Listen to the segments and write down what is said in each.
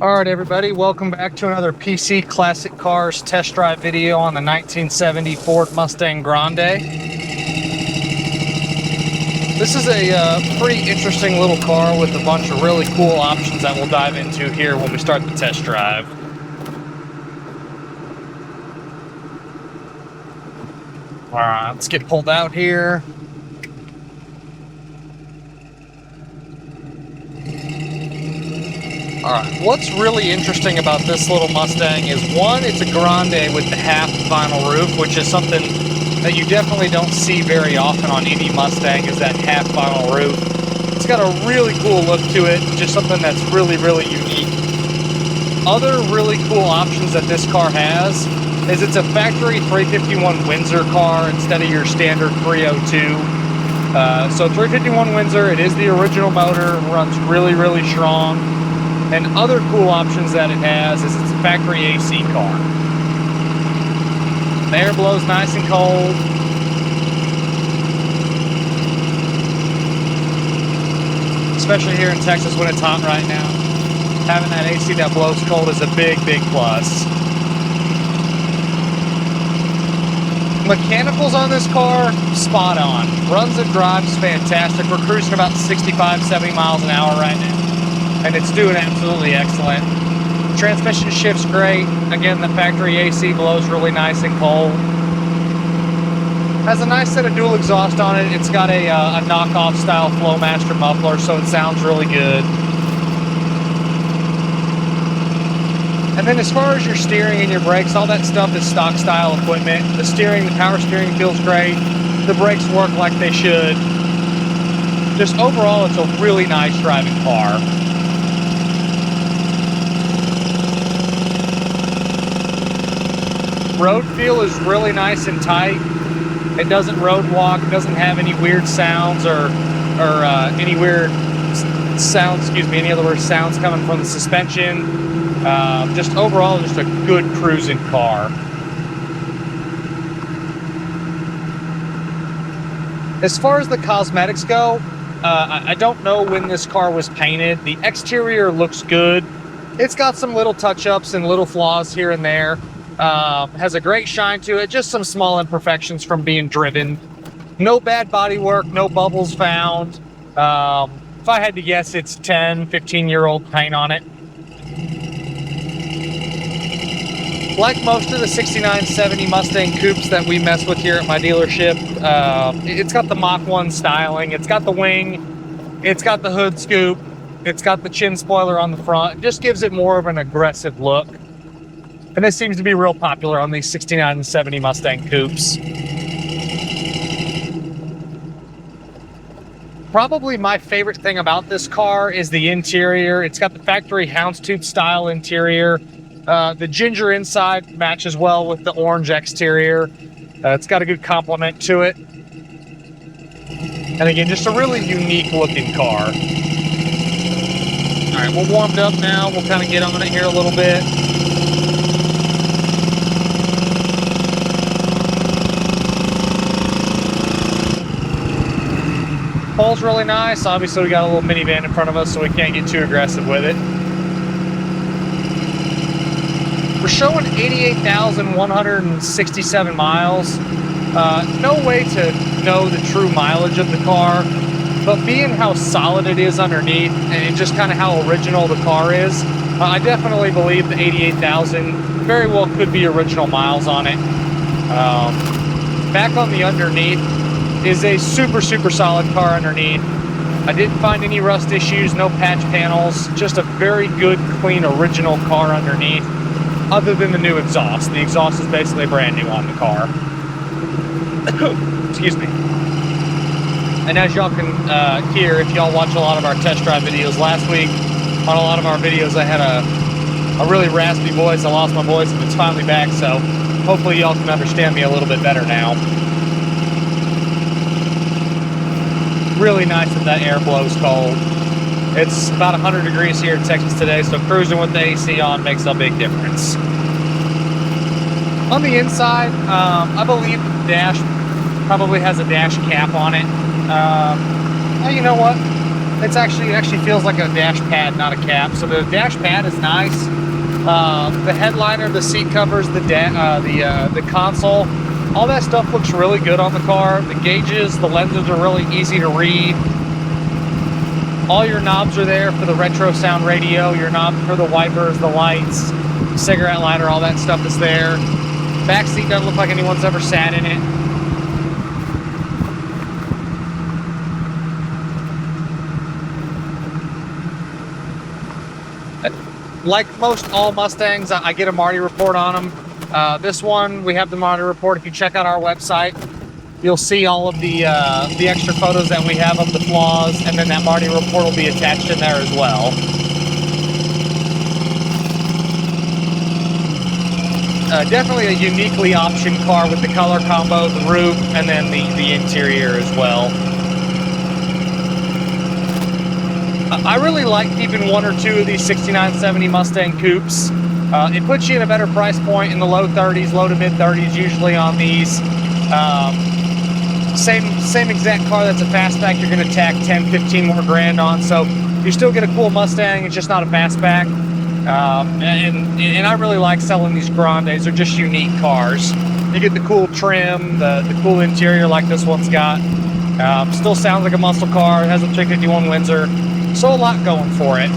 All right, everybody, welcome back to another PC Classic Cars test drive video on the 1970 Ford Mustang Grande. This is a pretty interesting little car with a bunch of really cool options that we'll dive into here when we start the test drive. All right, let's get pulled out here. All right, what's really interesting about this little Mustang is, one, it's a Grande with the half vinyl roof, which is something that you definitely don't see very often on any Mustang, is that half vinyl roof. It's got a really cool look to it, just something that's really, really unique. Other really cool options that this car has is it's a factory 351 Windsor car instead of your standard 302. So 351 Windsor, it is the original motor, runs really, really strong. And other cool options that it has is it's a factory AC car. The air blows nice and cold. Especially here in Texas when it's hot right now. Having that AC that blows cold is a big, big plus. Mechanicals on this car, spot on. Runs and drives fantastic. We're cruising about 65, 70 miles an hour right now, and it's doing absolutely excellent. Transmission shifts great. Again, the factory AC blows really nice and cold. Has a nice set of dual exhaust on it. It's got a knockoff style Flowmaster muffler, so it sounds really good. And then as far as your steering and your brakes, all that stuff is stock style equipment. The steering, the power steering feels great. The brakes work like they should. Just overall, it's a really nice driving car. Road feel is really nice and tight. It doesn't road walk. It doesn't have any weird sounds or any weird sounds, any other weird sounds coming from the suspension. Just overall, just a good cruising car. As far as the cosmetics go, I don't know when this car was painted. The exterior looks good. It's got some little touch-ups and little flaws here and there. Has a great shine to it, just some small imperfections from being driven. No bad body work, no bubbles found. If I had to guess, it's 10, 15-year-old paint on it. Like most of the 69, 70 Mustang coupes that we mess with here at my dealership, it's got the Mach 1 styling, it's got the wing, it's got the hood scoop, it's got the chin spoiler on the front. It just gives it more of an aggressive look. And this seems to be real popular on these 69 and 70 Mustang coupes. Probably my favorite thing about this car is the interior. It's got the factory houndstooth style interior. The ginger inside matches well with the orange exterior. It's got a good complement to it. And again, just a really unique looking car. All right, we're warmed up now. We'll kind of get on it here a little bit. Pulls really nice. Obviously, we got a little minivan in front of us, so we can't get too aggressive with it. We're showing 88,167 miles. No way to know the true mileage of the car, but being how solid it is underneath and just kind of how original the car is, I definitely believe the 88,000 very well could be original miles on it. Back on the underneath is a super, super solid car underneath. I didn't find any rust issues, no patch panels, just a very good, clean, original car underneath. Other than the new exhaust. The exhaust is basically brand new on the car. Excuse me. And as y'all can hear, if y'all watch a lot of our test drive videos last week, on a lot of our videos I had a really raspy voice. I lost my voice and it's finally back, so hopefully y'all can understand me a little bit better now. Really nice that that air blows cold. It's about 100 degrees here in Texas today, so cruising with the AC on makes a big difference. On the inside, I believe the dash probably has a dash cap on it. You know what? It actually feels like a dash pad, not a cap. So the dash pad is nice. The headliner, the seat covers, the console, all that stuff looks really good on the car. The gauges, the lenses are really easy to read. All your knobs are there for the retro sound radio, your knobs for the wipers, the lights, cigarette lighter, all that stuff is there. Back seat doesn't look like anyone's ever sat in it. Like most all Mustangs, I get a Marty report on them. This one, we have the Marty report. If you check out our website, you'll see all of the extra photos that we have of the flaws, and then that Marty report will be attached in there as well. Definitely a uniquely optioned car with the color combo, the roof, and then the interior as well. I really like keeping one or two of these 6970 Mustang coupes. It puts you in a better price point in the low 30s, low to mid 30s usually on these. Same exact car that's a fastback, you're going to tack 10, 15 more grand on. So you still get a cool Mustang, it's just not a fastback. And I really like selling these Grandes. They're just unique cars. You get the cool trim, the cool interior like this one's got. Still sounds like a muscle car. It has a 351 Windsor. So a lot going for it.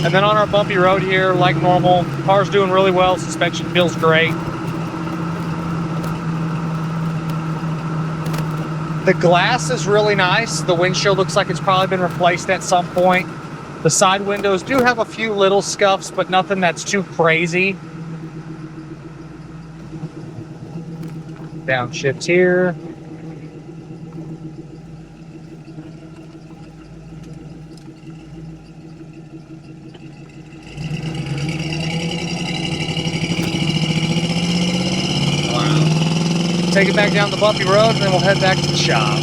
And then on our bumpy road here, like normal, car's doing really well. Suspension feels great. The glass is really nice. The windshield looks like it's probably been replaced at some point. The side windows do have a few little scuffs, but nothing that's too crazy. Downshift here. Take it back down the bumpy road, and then we'll head back to the shop.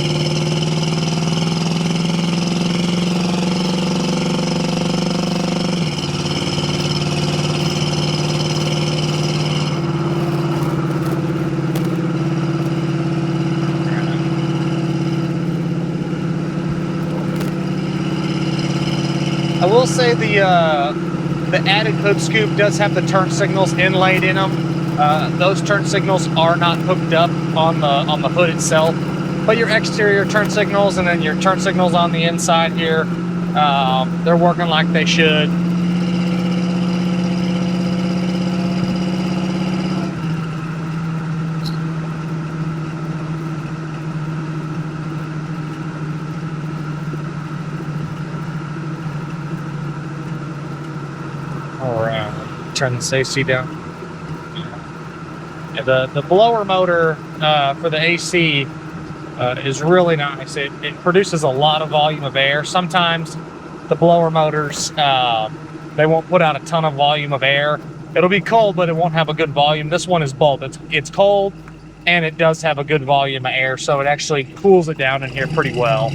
I will say the added hood scoop does have the turn signals inlaid in them. Those turn signals are not hooked up on the hood itself, but your exterior turn signals and then your turn signals on the inside here, they're working like they should. All right, turn the AC down. The blower motor for the AC is really nice. It produces a lot of volume of air. Sometimes the blower motors, they won't put out a ton of volume of air. It'll be cold, but it won't have a good volume. This one is both. It's cold, and it does have a good volume of air, so it actually cools it down in here pretty well.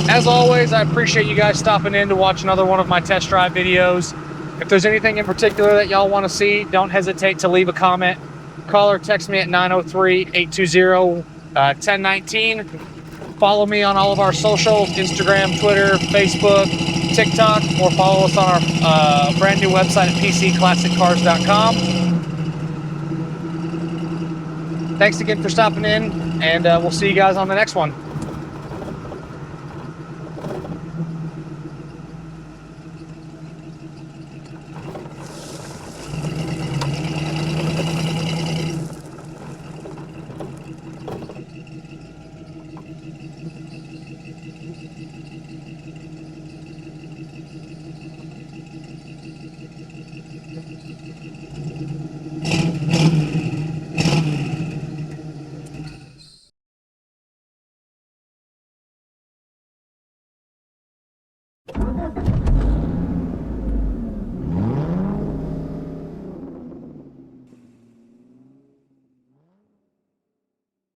As always, I appreciate you guys stopping in to watch another one of my test drive videos. If there's anything in particular that y'all want to see, don't hesitate to leave a comment. Call or text me at 903-820-1019. Follow me on all of our socials, Instagram, Twitter, Facebook, TikTok, or follow us on our brand new website at pcclassiccars.com. Thanks again for stopping in, and we'll see you guys on the next one.